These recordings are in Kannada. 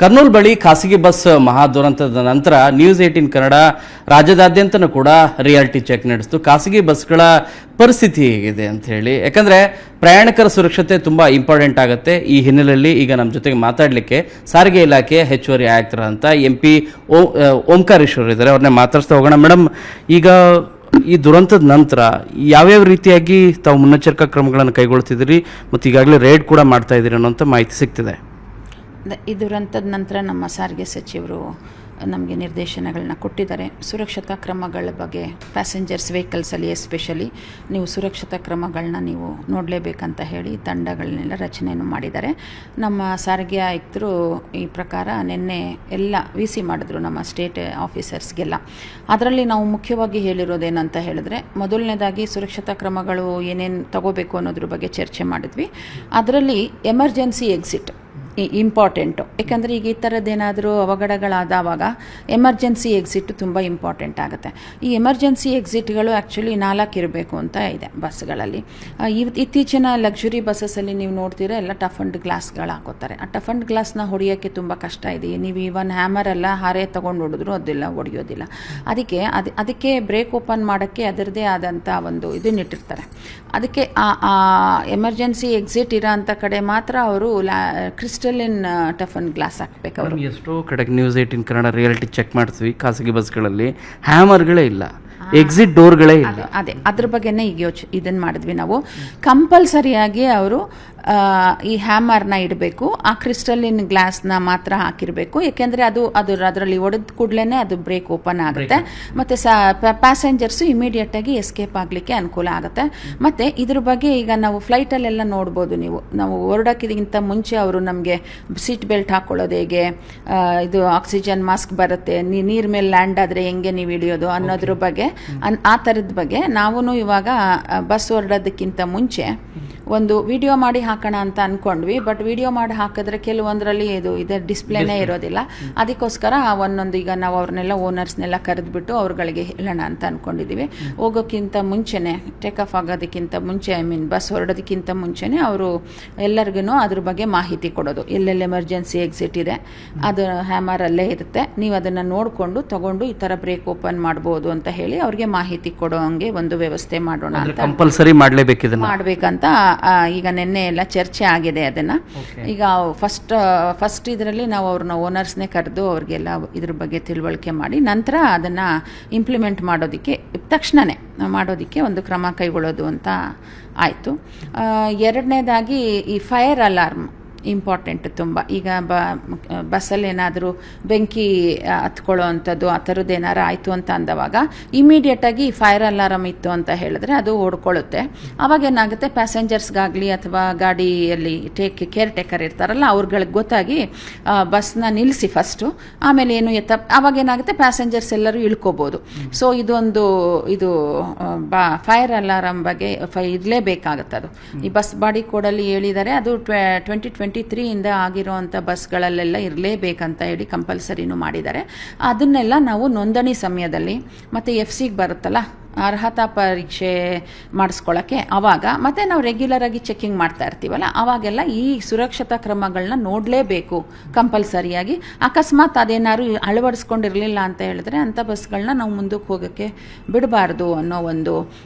ಕರ್ನೂಲ್ ಬಳಿ ಖಾಸಗಿ ಬಸ್ ಮಹಾದುರಂತದ ನಂತರ ನ್ಯೂಸ್ 18 ಕನ್ನಡ ರಾಜ್ಯದಾದ್ಯಂತನೂ ಕೂಡ ರಿಯಾಲಿಟಿ ಚೆಕ್ ನಡೆಸಿತು. ಖಾಸಗಿ ಬಸ್ಗಳ ಪರಿಸ್ಥಿತಿ ಹೇಗಿದೆ ಅಂತ ಹೇಳಿ, ಯಾಕಂದ್ರೆ ಪ್ರಯಾಣಿಕರ ಸುರಕ್ಷತೆ ತುಂಬಾ ಇಂಪಾರ್ಟೆಂಟ್ ಆಗುತ್ತೆ. ಈ ಹಿನ್ನೆಲೆಯಲ್ಲಿ ಈಗ ನಮ್ಮ ಜೊತೆಗೆ ಮಾತಾಡಲಿಕ್ಕೆ ಸಾರಿಗೆ ಇಲಾಖೆಯ ಹೆಚ್ಚುವರಿ ಆಯುಕ್ತರಂತ MP ಓಂಕಾರೇಶ್ವರ್ ಇದ್ದಾರೆ. ಅವ್ರನ್ನೇ ಮಾತಾಡ್ತಾ ಹೋಗೋಣ. ಮೇಡಮ್, ಈಗ ಈ ದುರಂತದ ನಂತರ ಯಾವ್ಯಾವ ರೀತಿಯಾಗಿ ತಾವು ಮುನ್ನೆಚ್ಚರಿಕಾ ಕ್ರಮಗಳನ್ನು ಕೈಗೊಳ್ತಿದ್ದೀರಿ ಮತ್ತು ಈಗಾಗಲೇ ರೇಡ್ ಕೂಡ ಮಾಡ್ತಾ ಇದ್ದೀರಿ ಅನ್ನೋಂಥ ಮಾಹಿತಿ ಸಿಗ್ತಿದೆ? ಈ ದುರಂತದ ನಂತರ ನಮ್ಮ ಸಾರಿಗೆ ಸಚಿವರು ನಮಗೆ ನಿರ್ದೇಶನಗಳನ್ನ ಕೊಟ್ಟಿದ್ದಾರೆ. ಸುರಕ್ಷತಾ ಕ್ರಮಗಳ ಬಗ್ಗೆ ಪ್ಯಾಸೆಂಜರ್ಸ್ ವೆಹಿಕಲ್ಸಲ್ಲಿ ಎಸ್ಪೆಷಲಿ ನೀವು ಸುರಕ್ಷತಾ ಕ್ರಮಗಳನ್ನ ನೀವು ನೋಡಲೇಬೇಕಂತ ಹೇಳಿ ತಂಡಗಳನ್ನೆಲ್ಲ ರಚನೆಯನ್ನು ಮಾಡಿದ್ದಾರೆ. ನಮ್ಮ ಸಾರಿಗೆ ಆಯುಕ್ತರು ಈ ಪ್ರಕಾರ ನಿನ್ನೆ ಎಲ್ಲ VC ಮಾಡಿದ್ರು ನಮ್ಮ ಸ್ಟೇಟ್ ಆಫೀಸರ್ಸ್ಗೆಲ್ಲ. ಅದರಲ್ಲಿ ನಾವು ಮುಖ್ಯವಾಗಿ ಹೇಳಿರೋದೇನಂತ ಹೇಳಿದ್ರೆ, ಮೊದಲನೇದಾಗಿ ಸುರಕ್ಷತಾ ಕ್ರಮಗಳು ಏನೇನು ತಗೋಬೇಕು ಅನ್ನೋದ್ರ ಬಗ್ಗೆ ಚರ್ಚೆ ಮಾಡಿದ್ವಿ. ಅದರಲ್ಲಿ ಎಮರ್ಜೆನ್ಸಿ ಎಕ್ಸಿಟ್ ಇಂಪಾರ್ಟೆಂಟು. ಯಾಕಂದರೆ ಈಗ ಈ ಥರದ್ದೇನಾದರೂ ಅವಘಡಗಳಾದವಾಗ ಎಮರ್ಜೆನ್ಸಿ ಎಕ್ಸಿಟ್ ತುಂಬ ಇಂಪಾರ್ಟೆಂಟ್ ಆಗುತ್ತೆ. ಈ ಎಮರ್ಜೆನ್ಸಿ ಎಕ್ಸಿಟ್ಗಳು ಆ್ಯಕ್ಚುಲಿ 4 ಇರಬೇಕು ಅಂತ ಇದೆ ಬಸ್ಗಳಲ್ಲಿ. ಇತ್ತೀಚಿನ ಲಕ್ಸುರಿ ಬಸ್ಸಲ್ಲಿ ನೀವು ನೋಡ್ತೀರಾ ಎಲ್ಲ ಟಫ್ ಅಂಡ್ ಗ್ಲಾಸ್ಗಳು ಹಾಕೋತಾರೆ. ಆ ಟಫ್ ಅಂಡ್ ಗ್ಲಾಸ್ನ ಹೊಡೆಯೋಕ್ಕೆ ತುಂಬ ಕಷ್ಟ ಇದೆ. ನೀವು ಇವನ್ ಹ್ಯಾಮರೆಲ್ಲ ಹಾರೆ ತೊಗೊಂಡು ಹೊಡೆದ್ರು ಅದೆಲ್ಲ ಹೊಡೆಯೋದಿಲ್ಲ. ಅದಕ್ಕೆ ಬ್ರೇಕ್ ಓಪನ್ ಮಾಡೋಕ್ಕೆ ಅದರದ್ದೇ ಆದಂಥ ಒಂದು ಇದನ್ನಿಟ್ಟಿರ್ತಾರೆ. ಅದಕ್ಕೆ ಆ ಎಮರ್ಜೆನ್ಸಿ ಎಕ್ಸಿಟ್ ಇರೋ ಅಂಥ ಕಡೆ ಮಾತ್ರ ಅವರು ಕ್ರಿಸ್ಟಲಿನ್ ಟಫ್ ಅಂಡ್ ಗ್ಲಾಸ್ ಹಾಕ್ಬೇಕು. ಅವರು ಎಷ್ಟೋ ಕಡೆಗೆ ನ್ಯೂಸ್ 18 ಕನ್ನಡ ರಿಯಾಲಿಟಿ ಚೆಕ್ ಮಾಡ್ತೀವಿ, ಖಾಸಗಿ ಬಸ್ಗಳಲ್ಲಿ ಹ್ಯಾಮರ್ಗಳೇ ಇಲ್ಲ, ಎಕ್ಸಿಟ್ ಡೋರ್ಗಳೇ ಇಲ್ಲ. ಅದೇ ಅದ್ರ ಬಗ್ಗೆನೇ ಈಗ ಇದನ್ನು ಮಾಡಿದ್ವಿ ನಾವು. ಕಂಪಲ್ಸರಿಯಾಗಿ ಅವರು ಈ ಹ್ಯಾಮರ್ನ ಇಡಬೇಕು, ಆ ಕ್ರಿಸ್ಟಲಿನ್ ಗ್ಲಾಸ್ನ ಮಾತ್ರ ಹಾಕಿರಬೇಕು. ಏಕೆಂದರೆ ಅದರಲ್ಲಿ ಹೊಡೆದ ಕೂಡಲೇ ಅದು ಬ್ರೇಕ್ ಓಪನ್ ಆಗುತ್ತೆ ಮತ್ತು ಪ್ಯಾಸೆಂಜರ್ಸು ಇಮಿಡಿಯೇಟಾಗಿ ಎಸ್ಕೇಪ್ ಆಗಲಿಕ್ಕೆ ಅನುಕೂಲ ಆಗುತ್ತೆ. ಮತ್ತು ಇದ್ರ ಬಗ್ಗೆ ಈಗ ನಾವು ಫ್ಲೈಟಲ್ಲೆಲ್ಲ ನೋಡ್ಬೋದು. ನಾವು ಹೊರಡೋಕ್ಕಿಂತ ಮುಂಚೆ ಅವರು ನಮಗೆ ಸೀಟ್ ಬೆಲ್ಟ್ ಹಾಕ್ಕೊಳ್ಳೋದು ಹೇಗೆ, ಇದು ಆಕ್ಸಿಜನ್ ಮಾಸ್ಕ್ ಬರುತ್ತೆ, ನೀರ್ ಮೇಲೆ ಲ್ಯಾಂಡ್ ಆದರೆ ಹೆಂಗೆ ನೀವು ಇಳಿಯೋದು ಅನ್ನೋದ್ರ ಬಗ್ಗೆ, ಆ ಥರದ ಬಗ್ಗೆ ನಾವು ಇವಾಗ ಬಸ್ ಹೊರಡೋದಕ್ಕಿಂತ ಮುಂಚೆ ಒಂದು ವಿಡಿಯೋ ಮಾಡಿ ಹಾಕೋಣ ಅಂತ ಅಂದ್ಕೊಂಡ್ವಿ. ಬಟ್ ವಿಡಿಯೋ ಮಾಡಿ ಹಾಕಿದ್ರೆ ಕೆಲವೊಂದರಲ್ಲಿ ಇದೆ ಡಿಸ್ಪ್ಲೇನೇ ಇರೋದಿಲ್ಲ. ಅದಕ್ಕೋಸ್ಕರ ಒಂದೊಂದು ಈಗ ನಾವು ಅವ್ರನ್ನೆಲ್ಲ ಓನರ್ಸ್ನೆಲ್ಲ ಕರೆದುಬಿಟ್ಟು ಅವ್ರುಗಳಿಗೆ ಹೇಳೋಣ ಅಂತ ಅಂದ್ಕೊಂಡಿದ್ದೀವಿ. ಹೋಗೋಕ್ಕಿಂತ ಮುಂಚೆನೇ, ಟೇಕ್ ಆಫ್ ಆಗೋದಕ್ಕಿಂತ ಮುಂಚೆ, ಬಸ್ ಹೊರಡೋದಕ್ಕಿಂತ ಮುಂಚೆನೇ ಅವರು ಎಲ್ಲರಿಗೂ ಅದ್ರ ಬಗ್ಗೆ ಮಾಹಿತಿ ಕೊಡೋದು. ಎಲ್ಲೆಲ್ಲಿ ಎಮರ್ಜೆನ್ಸಿ ಎಕ್ಸಿಟ್ ಇದೆ, ಅದು ಹ್ಯಾಮರಲ್ಲೇ ಇರುತ್ತೆ, ನೀವು ಅದನ್ನು ನೋಡಿಕೊಂಡು ತಗೊಂಡು ಈ ಥರ ಬ್ರೇಕ್ ಓಪನ್ ಮಾಡ್ಬೋದು ಅಂತ ಹೇಳಿ ಅವ್ರಿಗೆ ಮಾಹಿತಿ ಕೊಡೋ ಹಂಗೆ ಒಂದು ವ್ಯವಸ್ಥೆ ಮಾಡೋಣ ಅಂತ ಕಂಪಲ್ಸರಿ ಮಾಡಬೇಕಂತ ಈಗ ನಿನ್ನೆ ಎಲ್ಲ ಚರ್ಚೆ ಆಗಿದೆ. ಅದನ್ನು ಈಗ ಫಸ್ಟ್ ಇದರಲ್ಲಿ ನಾವು ಅವ್ರನ್ನ ಓನರ್ಸ್ನೇ ಕರೆದು ಅವ್ರಿಗೆಲ್ಲ ಇದ್ರ ಬಗ್ಗೆ ತಿಳುವಳಿಕೆ ಮಾಡಿ ನಂತರ ಅದನ್ನು ಇಂಪ್ಲಿಮೆಂಟ್ ಮಾಡೋದಕ್ಕೆ ತಕ್ಷಣವೇ ಮಾಡೋದಕ್ಕೆ ಒಂದು ಕ್ರಮ ಕೈಗೊಳ್ಳೋದು ಅಂತ ಆಯಿತು. ಎರಡನೇದಾಗಿ ಈ ಫೈರ್ ಅಲಾರ್ಮ್ ಇಂಪಾರ್ಟೆಂಟ್ ತುಂಬ. ಈಗ ಬಸ್ಸಲ್ಲಿ ಏನಾದರೂ ಬೆಂಕಿ ಹತ್ಕೊಳ್ಳೋ ಅಂಥದ್ದು ಆ ಥರದ್ದು ಏನಾರು ಆಯಿತು ಅಂತ ಅಂದವಾಗ ಇಮಿಡಿಯೇಟಾಗಿ ಫೈರ್ ಅಲಾರಮ್ ಇತ್ತು ಅಂತ ಹೇಳಿದ್ರೆ ಅದು ಓಡ್ಕೊಳ್ಳುತ್ತೆ. ಅವಾಗೇನಾಗುತ್ತೆ, ಪ್ಯಾಸೆಂಜರ್ಸ್ಗಾಗಲಿ ಅಥವಾ ಗಾಡಿಯಲ್ಲಿ ಕೇರ್ ಟೇಕರ್ ಇರ್ತಾರಲ್ಲ ಅವ್ರುಗಳಿಗೆ ಗೊತ್ತಾಗಿ ಬಸ್ನ ನಿಲ್ಲಿಸಿ ಫಸ್ಟು, ಆಮೇಲೆ ಏನು ಅವಾಗೇನಾಗುತ್ತೆ, ಪ್ಯಾಸೆಂಜರ್ಸ್ ಎಲ್ಲರೂ ಇಳ್ಕೋಬೋದು. ಸೊ ಇದು ಫೈರ್ ಅಲಾರಮ್ ಬಗ್ಗೆ ಇರಲೇಬೇಕಾಗುತ್ತೆ. ಅದು ಈ ಬಸ್ ಬಾಡಿ ಕೋಡಲ್ಲಿ ಹೇಳಿದ್ದಾರೆ, ಅದು 2023 ಆಗಿರೋವಂಥ ಬಸ್ಗಳಲ್ಲೆಲ್ಲ ಇರಲೇಬೇಕಂತ ಹೇಳಿ ಕಂಪಲ್ಸರಿನೂ ಮಾಡಿದ್ದಾರೆ. ಅದನ್ನೆಲ್ಲ ನಾವು ನೋಂದಣಿ ಸಮಯದಲ್ಲಿ ಮತ್ತು FCಗೆ ಬರುತ್ತಲ್ಲ ಅರ್ಹತಾ ಪರೀಕ್ಷೆ ಮಾಡಿಸ್ಕೊಳ್ಳೋಕ್ಕೆ, ಆವಾಗ ಮತ್ತು ನಾವು ರೆಗ್ಯುಲರಾಗಿ ಚೆಕಿಂಗ್ ಮಾಡ್ತಾ ಇರ್ತೀವಲ್ಲ ಆವಾಗೆಲ್ಲ ಈ ಸುರಕ್ಷತಾ ಕ್ರಮಗಳನ್ನ ನೋಡಲೇಬೇಕು ಕಂಪಲ್ಸರಿಯಾಗಿ. ಅಕಸ್ಮಾತ್ ಅದೇನಾದ್ರು ಅಳವಡಿಸ್ಕೊಂಡಿರಲಿಲ್ಲ ಅಂತ ಹೇಳಿದ್ರೆ ಅಂಥ ಬಸ್ಗಳನ್ನ ನಾವು ಮುಂದಕ್ಕೆ ಹೋಗೋಕ್ಕೆ ಬಿಡಬಾರ್ದು ಅನ್ನೋ ಒಂದು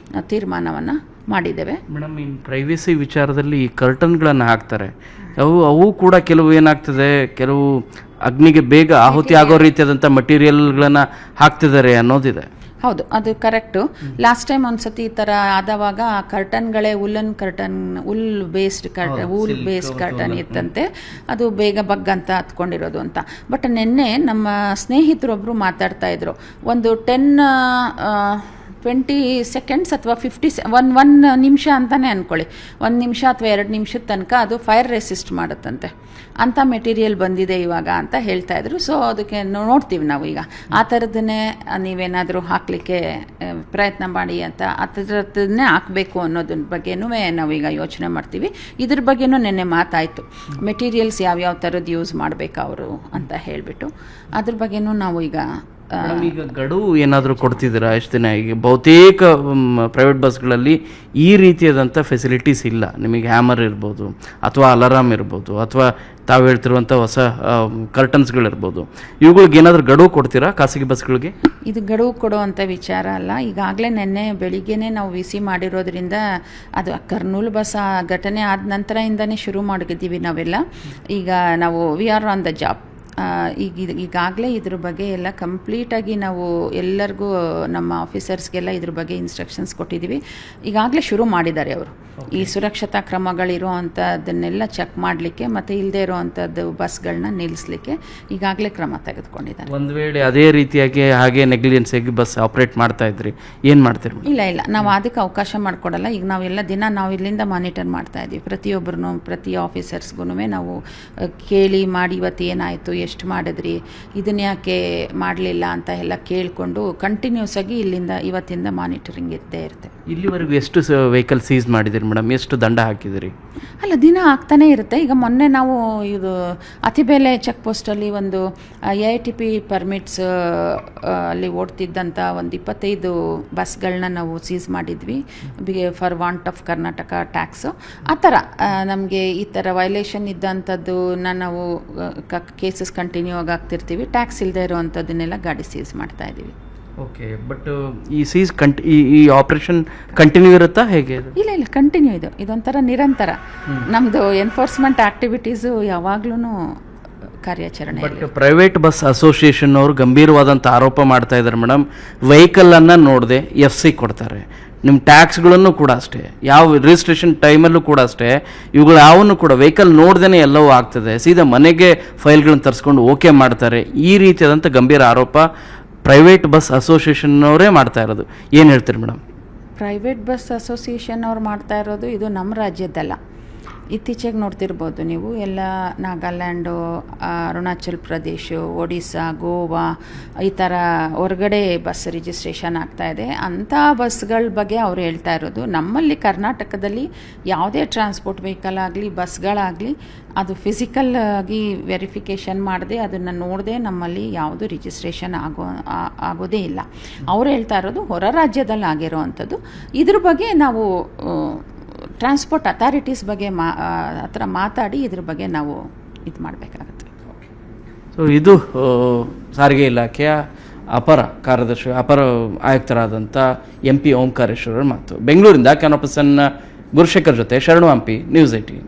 ತೀರ್ಮಾನವನ್ನು ಮಾಡಿದ್ದೇವೆ. ಮೇಡಮ್, ಇನ್ನು ಪ್ರೈವೇಸಿ ವಿಚಾರದಲ್ಲಿ ಈ ಕರ್ಟನ್ಗಳನ್ನು ಹಾಕ್ತಾರೆ, ಅವು ಕೂಡ ಕೆಲವು ಏನಾಗ್ತದೆ, ಕೆಲವು ಅಗ್ನಿಗೆ ಬೇಗ ಆಹುತಿ ಆಗೋ ರೀತಿಯಾದಂಥ ಮಟೀರಿಯಲ್ಗಳನ್ನು ಹಾಕ್ತಿದ್ದಾರೆ ಅನ್ನೋದಿದೆ. ಹೌದು, ಅದು ಕರೆಕ್ಟು. ಲಾಸ್ಟ್ ಟೈಮ್ ಒಂದ್ಸತಿ ಈ ಥರ ಆದವಾಗ ಕರ್ಟನ್ಗಳೇ ಉಲ್ ಬೇಸ್ಡ್ ಕರ್ಟನ್ ಇತ್ತಂತೆ, ಅದು ಬೇಗ ಬಗ್ಗಂತ ಹತ್ಕೊಂಡಿರೋದು ಅಂತ. ಬಟ್ ನಿನ್ನೆ ನಮ್ಮ ಸ್ನೇಹಿತರೊಬ್ಬರು ಮಾತಾಡ್ತಾ ಇದ್ರು, ಒಂದು 20 ಸೆಕೆಂಡ್ಸ್ ಅಥವಾ 1 ನಿಮಿಷ ಅಂತಲೇ ಅಂದ್ಕೊಳ್ಳಿ, 1 ನಿಮಿಷ ಅಥವಾ 2 ನಿಮಿಷದ ತನಕ ಅದು ಫೈರ್ ರೆಸಿಸ್ಟ್ ಮಾಡುತ್ತಂತೆ. ಅಂಥ ಮೆಟೀರಿಯಲ್ ಬಂದಿದೆ ಇವಾಗ ಅಂತ ಹೇಳ್ತಾ ಇದ್ರು. ಸೊ ಅದಕ್ಕೆ ನೋಡ್ತೀವಿ ನಾವು ಈಗ ಆ ಥರದನ್ನೇ ನೀವೇನಾದರೂ ಹಾಕಲಿಕ್ಕೆ ಪ್ರಯತ್ನ ಮಾಡಿ ಅಂತ, ಆ ಥರದನ್ನೇ ಹಾಕಬೇಕು ಅನ್ನೋದ್ರ ಬಗ್ಗೆನೂ ನಾವೀಗ ಯೋಚನೆ ಮಾಡ್ತೀವಿ. ಇದ್ರ ಬಗ್ಗೆನೂ ನಿನ್ನೆ ಮಾತಾಯಿತು, ಮೆಟೀರಿಯಲ್ಸ್ ಯಾವ್ಯಾವ ಥರದ್ದು ಯೂಸ್ ಮಾಡಬೇಕು ಅವರು ಅಂತ ಹೇಳಿಬಿಟ್ಟು ಅದ್ರ ಬಗ್ಗೆನೂ ನಾವು ಈಗ ಮೇಡಮ್, ಈಗ ಗಡುವು ಏನಾದರೂ ಕೊಡ್ತಿದ್ದೀರಾ ಎಷ್ಟು ದಿನ? ಈಗ ಬಹುತೇಕ ಪ್ರೈವೇಟ್ ಬಸ್ಗಳಲ್ಲಿ ಈ ರೀತಿಯಾದಂಥ ಫೆಸಿಲಿಟೀಸ್ ಇಲ್ಲ. ನಿಮಗೆ ಹ್ಯಾಮರ್ ಇರ್ಬೋದು, ಅಥವಾ ಅಲಾರಾಮ್ ಇರ್ಬೋದು, ಅಥವಾ ತಾವು ಹೇಳ್ತಿರುವಂಥ ಹೊಸ ಕರ್ಟನ್ಸ್ಗಳಿರ್ಬೋದು, ಇವುಗಳಿಗೆ ಏನಾದರೂ ಗಡುವು ಕೊಡ್ತೀರಾ ಖಾಸಗಿ ಬಸ್ಗಳಿಗೆ? ಇದು ಗಡುವು ಕೊಡುವಂಥ ವಿಚಾರ ಅಲ್ಲ. ಈಗಾಗಲೇ ನಿನ್ನೆ ಬೆಳಿಗ್ಗೆನೇ ನಾವು ವಿ.ಸಿ ಮಾಡಿರೋದ್ರಿಂದ ಅದು ಕರ್ನೂಲ್ ಬಸ್ ಆ ಘಟನೆ ಆದ ನಂತರದಿಂದನೇ ಶುರು ಮಾಡಿದ್ದೀವಿ ನಾವೆಲ್ಲ. ಈಗ ನಾವು we are on the job. ಈಗಾಗಲೇ ಇದ್ರ ಬಗ್ಗೆ ಎಲ್ಲ ಕಂಪ್ಲೀಟಾಗಿ ನಾವು ಎಲ್ಲರಿಗೂ ನಮ್ಮ ಆಫೀಸರ್ಸ್ಗೆಲ್ಲ ಇದ್ರ ಬಗ್ಗೆ ಇನ್ಸ್ಟ್ರಕ್ಷನ್ಸ್ ಕೊಟ್ಟಿದ್ದೀವಿ. ಈಗಾಗಲೇ ಶುರು ಮಾಡಿದ್ದಾರೆ ಅವರು ಈ ಸುರಕ್ಷತಾ ಕ್ರಮಗಳಿರೋ ಅಂಥದ್ದನ್ನೆಲ್ಲ ಚೆಕ್ ಮಾಡಲಿಕ್ಕೆ ಮತ್ತು ಇಲ್ಲದೆ ಇರೋವಂಥದ್ದು ಬಸ್ಗಳನ್ನ ನಿಲ್ಲಿಸಲಿಕ್ಕೆ ಈಗಾಗಲೇ ಕ್ರಮ ತೆಗೆದುಕೊಂಡಿದ್ದಾರೆ. ಒಂದು ವೇಳೆ ಅದೇ ರೀತಿಯಾಗಿ ಹಾಗೆ ನೆಗ್ಲಿಜೆನ್ಸಿಯಾಗಿ ಬಸ್ ಆಪ್ರೇಟ್ ಮಾಡ್ತಾ ಇದ್ರಿ, ಏನು ಮಾಡ್ತೀರಿ? ಇಲ್ಲ, ನಾವು ಅದಕ್ಕೆ ಅವಕಾಶ ಮಾಡಿಕೊಡಲ್ಲ. ಈಗ ನಾವೆಲ್ಲ ದಿನ ನಾವು ಇಲ್ಲಿಂದ ಮಾನಿಟರ್ ಮಾಡ್ತಾ ಇದ್ದೀವಿ. ಪ್ರತಿಯೊಬ್ಬರೂ ಪ್ರತಿ ಆಫೀಸರ್ಸ್ಗೂ ನಾವು ಕೇಳಿ ಮಾಡಿ ಇವತ್ತು ಏನಾಯಿತು, ಎಷ್ಟು ಮಾಡಿದ್ರಿ, ಇದನ್ನ ಯಾಕೆ ಮಾಡಲಿಲ್ಲ ಅಂತ ಎಲ್ಲ ಕೇಳಿಕೊಂಡು ಕಂಟಿನ್ಯೂಸ್ ಆಗಿ ಇವತ್ತಿಂದ ಮಾನಿಟರಿಂಗ್ ಇದ್ದೇ ಇರುತ್ತೆ. ಇಲ್ಲಿವರೆಗೂ ಎಷ್ಟು ವೆಹಿಕಲ್ ಸೀಸ್ ಮಾಡಿದಿರಿ ಮೇಡಮ್? ಎಷ್ಟು ದಂಡ ಹಾಕಿದಿರಿ? ಅಲ್ಲ, ದಿನ ಆಗ್ತಾನೇ ಇರುತ್ತೆ. ಈಗ ಮೊನ್ನೆ ನಾವು ಇದು ಅತಿಬೇಲೆ ಚೆಕ್ ಪೋಸ್ಟಲ್ಲಿ ಒಂದು AITP ಪರ್ಮಿಟ್ಸ್ ಅಲ್ಲಿ ಓಡ್ತಿದ್ದಂಥ ಒಂದು 25 ಬಸ್ಗಳನ್ನ ನಾವು ಸೀಸ್ ಮಾಡಿದ್ವಿ for want of Karnataka tax. ಆ ಥರ ನಮಗೆ ಈ ಥರ ವೈಲೇಷನ್ ಇದ್ದಂಥದ್ದು ನಾವು ಕೇಸಸ್ ಕಂಟಿನ್ಯೂ ಆಗ್ತಿರ್ತೀವಿ. ಟ್ಯಾಕ್ಸ್ ಇಲ್ಲದೆ ಇರೋವಂಥದ್ದನ್ನೆಲ್ಲ ಗಾಡಿ ಸೀಸ್ ಮಾಡ್ತಾ ಇದ್ದೀವಿ. ಓಕೆ, ಬಟ್ ಈ ಸೀಸ್ ಈ ಆಪರೇಷನ್ ಕಂಟಿನ್ಯೂ ಇರುತ್ತಾ ಹೇಗೆ? ಇಲ್ಲ, ಕಂಟಿನ್ಯೂ ಇದೊಂಥರ ನಿರಂತರ ನಮ್ಮದು ಎನ್ಫೋರ್ಸ್ಮೆಂಟ್ ಆಕ್ಟಿವಿಟೀಸು ಯಾವಾಗ್ಲೂ ಕಾರ್ಯಾಚರಣೆ. ಬಟ್ ಪ್ರೈವೇಟ್ ಬಸ್ ಅಸೋಸಿಯೇಷನ್ ಅವರು ಗಂಭೀರವಾದಂಥ ಆರೋಪ ಮಾಡ್ತಾ ಇದ್ದಾರೆ ಮೇಡಮ್. ವೆಹಿಕಲನ್ನು ನೋಡದೆ FC ಕೊಡ್ತಾರೆ. ನಿಮ್ಮ ಟ್ಯಾಕ್ಸ್ಗಳನ್ನು ಕೂಡ ಅಷ್ಟೇ, ಯಾವ ರಿಜಿಸ್ಟ್ರೇಷನ್ ಟೈಮಲ್ಲೂ ಕೂಡ ಅಷ್ಟೇ, ಇವುಗಳು ಯಾವನ್ನು ಕೂಡ ವೆಹಿಕಲ್ ನೋಡ್ದೇ ಎಲ್ಲವೂ ಆಗ್ತದೆ. ಸೀದಾ ಮನೆಗೆ ಫೈಲ್ಗಳನ್ನು ತರಿಸ್ಕೊಂಡು ಓಕೆ ಮಾಡ್ತಾರೆ. ಈ ರೀತಿಯಾದಂಥ ಗಂಭೀರ ಆರೋಪ ಪ್ರೈವೇಟ್ ಬಸ್ ಅಸೋಸಿಯೇಷನ್ನವರೇ ಮಾಡ್ತಾ ಇರೋದು. ಏನು ಹೇಳ್ತೀರಿ ಮೇಡಮ್? ಪ್ರೈವೇಟ್ ಬಸ್ ಅಸೋಸಿಯೇಷನ್ ಅವ್ರು ಮಾಡ್ತಾ ಇರೋದು ಇದು ನಮ್ಮ ರಾಜ್ಯದ್ದಲ್ಲ. ಇತ್ತೀಚೆಗೆ ನೋಡ್ತಿರ್ಬೋದು ನೀವು, ಎಲ್ಲ ನಾಗಾಲ್ಯಾಂಡು, ಅರುಣಾಚಲ್ ಪ್ರದೇಶ, ಒಡಿಸ್ಸಾ, ಗೋವಾ ಈ ಥರ ಹೊರಗಡೆ ಬಸ್ ರಿಜಿಸ್ಟ್ರೇಷನ್ ಆಗ್ತಾಯಿದೆ. ಅಂಥ ಬಸ್ಗಳ ಬಗ್ಗೆ ಅವ್ರು ಹೇಳ್ತಾ ಇರೋದು. ನಮ್ಮಲ್ಲಿ ಕರ್ನಾಟಕದಲ್ಲಿ ಯಾವುದೇ ಟ್ರಾನ್ಸ್ಪೋರ್ಟ್ ವೆಹಿಕಲ್ ಆಗಲಿ ಬಸ್ಗಳಾಗಲಿ ಅದು ಫಿಸಿಕಲ್ ಆಗಿ ವೆರಿಫಿಕೇಷನ್ ಮಾಡದೆ ಅದನ್ನು ನೋಡದೆ ನಮ್ಮಲ್ಲಿ ಯಾವುದು ರಿಜಿಸ್ಟ್ರೇಷನ್ ಆಗೋದೇ ಇಲ್ಲ. ಅವ್ರು ಹೇಳ್ತಾ ಇರೋದು ಹೊರ ರಾಜ್ಯದಲ್ಲಿ ಆಗಿರೋ ಅಂಥದ್ದು. ಇದ್ರ ಬಗ್ಗೆ ನಾವು ಟ್ರಾನ್ಸ್ಪೋರ್ಟ್ ಅಥಾರಿಟೀಸ್ ಬಗ್ಗೆ ಹತ್ರ ಮಾತಾಡಿ ಇದ್ರ ಬಗ್ಗೆ ನಾವು ಇದು ಮಾಡಬೇಕಾಗತ್ತೆ. ಸೊ ಇದು ಸಾರಿಗೆ ಇಲಾಖೆಯ ಅಪರ ಆಯುಕ್ತರಾದಂಥ MP ಓಂಕಾರೇಶ್ವರರ ಮಾತು. ಬೆಂಗಳೂರಿಂದ ಕ್ಯಾನೋ ಪರ್ಸನ್ ಗುರುಶೇಖರ್ ಜೊತೆ ಶರಣು ಹಂಪಿ, ನ್ಯೂಸ್ 18.